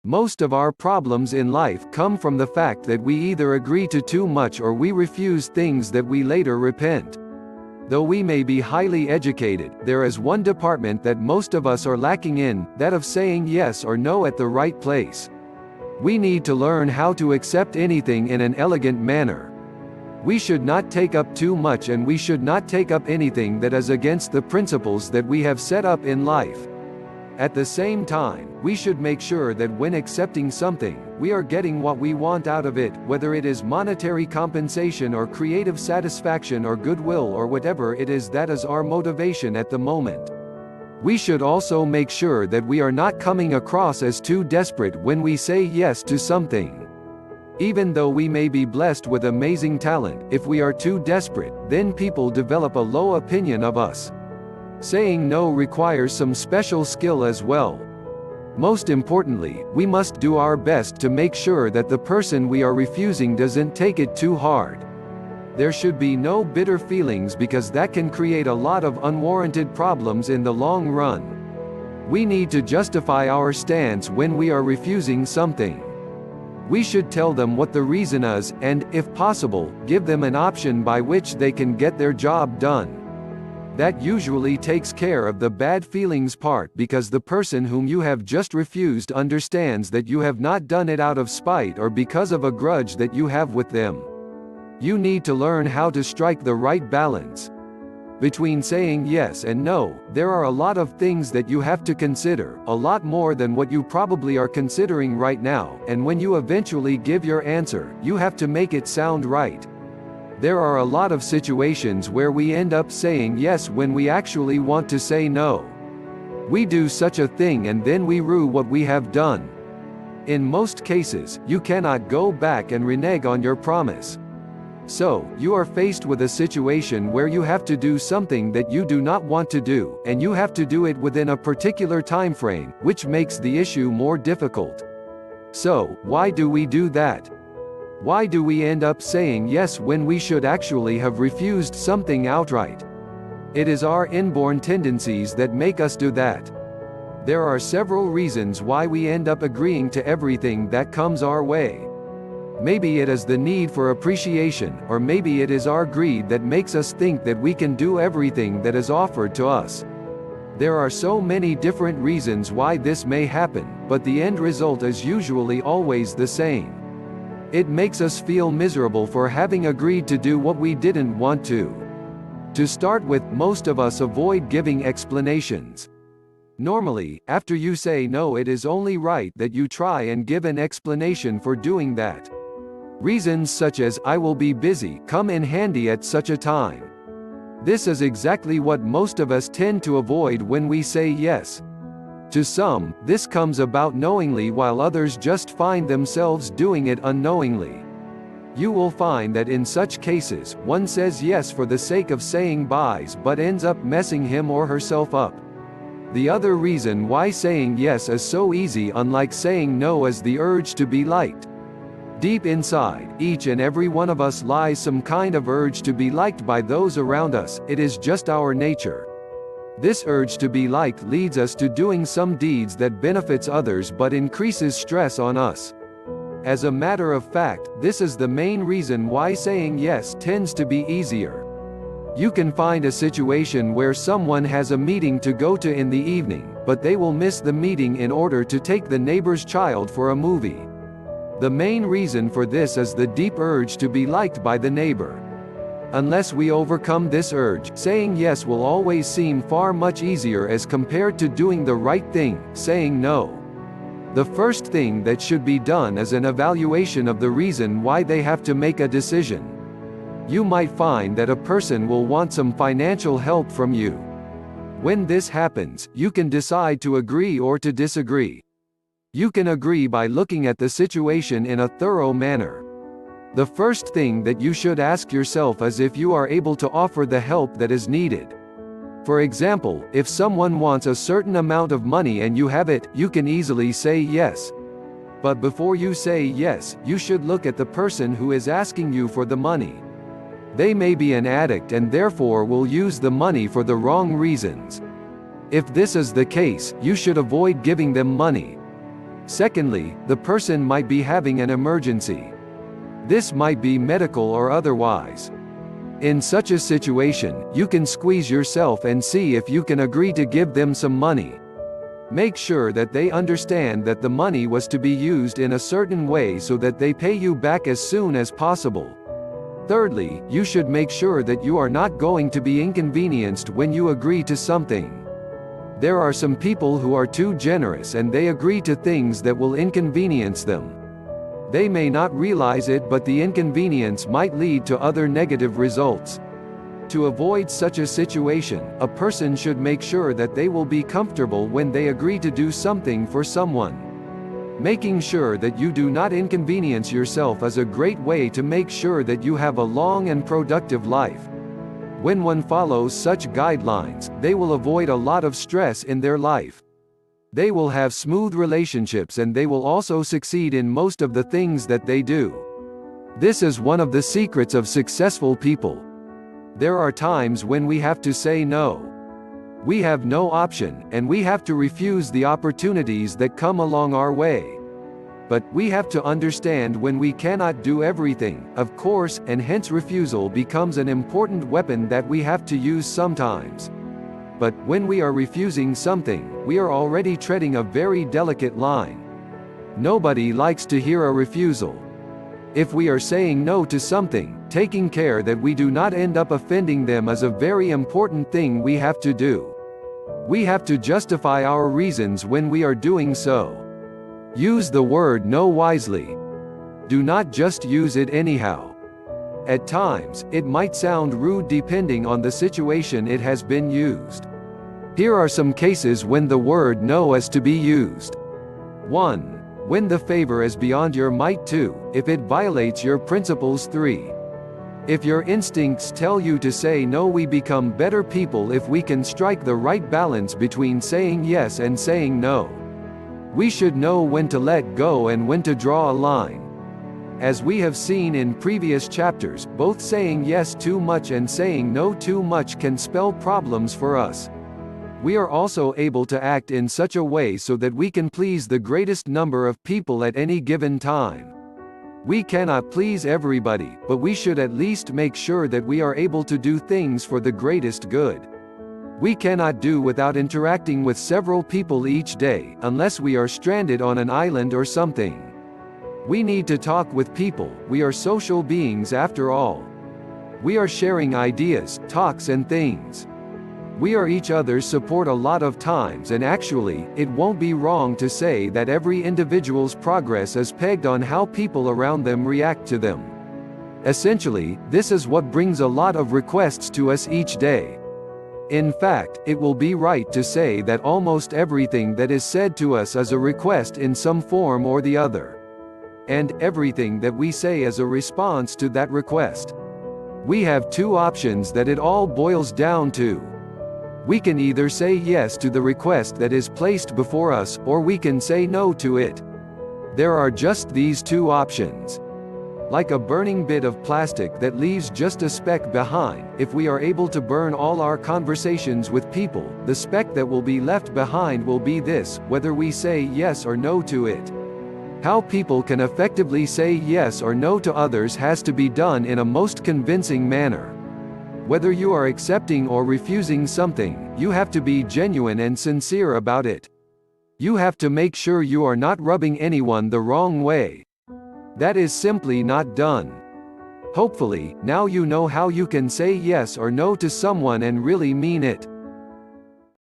Most of our problems in life come from the fact that we either agree to too much or we refuse things that we later repent. Though we may be highly educated, there is one department that most of us are lacking in, that of saying yes or no at the right place. We need to learn how to accept anything in an elegant manner. We should not take up too much, and we should not take up anything that is against the principles that we have set up in life. At the same time, we should make sure that when accepting something, we are getting what we want out of it, whether it is monetary compensation or creative satisfaction or goodwill or whatever it is that is our motivation at the moment. We should also make sure that we are not coming across as too desperate when we say yes to something. Even though we may be blessed with amazing talent, if we are too desperate, then people develop a low opinion of us. Saying no requires some special skill as well. Most importantly, we must do our best to make sure that the person we are refusing doesn't take it too hard. There should be no bitter feelings, because that can create a lot of unwarranted problems in the long run. We need to justify our stance when we are refusing something. We should tell them what the reason is, and, if possible, give them an option by which they can get their job done. That usually takes care of the bad feelings part, because the person whom you have just refused understands that you have not done it out of spite or because of a grudge that you have with them. You need to learn how to strike the right balance. Between saying yes and no, there are a lot of things that you have to consider, a lot more than what you probably are considering right now, and when you eventually give your answer, you have to make it sound right. There are a lot of situations where we end up saying yes when we actually want to say no. We do such a thing and then we rue what we have done. In most cases, you cannot go back and renege on your promise. So, you are faced with a situation where you have to do something that you do not want to do, and you have to do it within a particular time frame, which makes the issue more difficult. So, why do we do that? Why do we end up saying yes when we should actually have refused something outright? It is our inborn tendencies that make us do that. There are several reasons why we end up agreeing to everything that comes our way. Maybe it is the need for appreciation, or maybe it is our greed that makes us think that we can do everything that is offered to us. There are so many different reasons why this may happen, but the end result is usually always the same. It makes us feel miserable for having agreed to do what we didn't want to. To start with, most of us avoid giving explanations. Normally, after you say no, it is only right that you try and give an explanation for doing that. Reasons such as "I will be busy" come in handy at such a time. This is exactly what most of us tend to avoid when we say yes. To some, this comes about knowingly, while others just find themselves doing it unknowingly. You will find that in such cases, one says yes for the sake of saying byes but ends up messing him or herself up. The other reason why saying yes is so easy, unlike saying no, is the urge to be liked. Deep inside, each and every one of us lies some kind of urge to be liked by those around us. It is just our nature. This urge to be liked leads us to doing some deeds that benefits others but increases stress on us. As a matter of fact, this is the main reason why saying yes tends to be easier. You can find a situation where someone has a meeting to go to in the evening, but they will miss the meeting in order to take the neighbor's child for a movie. The main reason for this is the deep urge to be liked by the neighbor. Unless we overcome this urge, saying yes will always seem far much easier as compared to doing the right thing, saying no. The first thing that should be done is an evaluation of the reason why they have to make a decision. You might find that a person will want some financial help from you. When this happens, you can decide to agree or to disagree. You can agree by looking at the situation in a thorough manner. The first thing that you should ask yourself is if you are able to offer the help that is needed. For example, if someone wants a certain amount of money and you have it, you can easily say yes. But before you say yes, you should look at the person who is asking you for the money. They may be an addict and therefore will use the money for the wrong reasons. If this is the case, you should avoid giving them money. Secondly, the person might be having an emergency. This might be medical or otherwise. In such a situation, you can squeeze yourself and see if you can agree to give them some money. Make sure that they understand that the money was to be used in a certain way so that they pay you back as soon as possible. Thirdly, you should make sure that you are not going to be inconvenienced when you agree to something. There are some people who are too generous and they agree to things that will inconvenience them. They may not realize it, but the inconvenience might lead to other negative results. To avoid such a situation, a person should make sure that they will be comfortable when they agree to do something for someone. Making sure that you do not inconvenience yourself is a great way to make sure that you have a long and productive life. When one follows such guidelines, they will avoid a lot of stress in their life. They will have smooth relationships and they will also succeed in most of the things that they do. This is one of the secrets of successful people. There are times when we have to say no. We have no option, and we have to refuse the opportunities that come along our way. But we have to understand when we cannot do everything, of course, and hence refusal becomes an important weapon that we have to use sometimes. But when we are refusing something, we are already treading a very delicate line. Nobody likes to hear a refusal. If we are saying no to something, taking care that we do not end up offending them is a very important thing we have to do. We have to justify our reasons when we are doing so. Use the word no wisely. Do not just use it anyhow. At times, it might sound rude depending on the situation it has been used. Here are some cases when the word no is to be used. 1. When the favor is beyond your might. 2. If it violates your principles. 3. If your instincts tell you to say no. We become better people if we can strike the right balance between saying yes and saying no. We should know when to let go and when to draw a line. As we have seen in previous chapters, both saying yes too much and saying no too much can spell problems for us. We are also able to act in such a way so that we can please the greatest number of people at any given time. We cannot please everybody, but we should at least make sure that we are able to do things for the greatest good. We cannot do without interacting with several people each day, unless we are stranded on an island or something. We need to talk with people. We are social beings after all. We are sharing ideas, talks and things. We are each other's support a lot of times, and actually, it won't be wrong to say that every individual's progress is pegged on how people around them react to them. Essentially, this is what brings a lot of requests to us each day. In fact, it will be right to say that almost everything that is said to us is a request in some form or the other. And everything that we say is a response to that request. We have two options that it all boils down to. We can either say yes to the request that is placed before us, or we can say no to it. There are just these two options. Like a burning bit of plastic that leaves just a speck behind, if we are able to burn all our conversations with people, the speck that will be left behind will be this, whether we say yes or no to it. How people can effectively say yes or no to others has to be done in a most convincing manner. Whether you are accepting or refusing something, you have to be genuine and sincere about it. You have to make sure you are not rubbing anyone the wrong way. That is simply not done. Hopefully, now you know how you can say yes or no to someone and really mean it.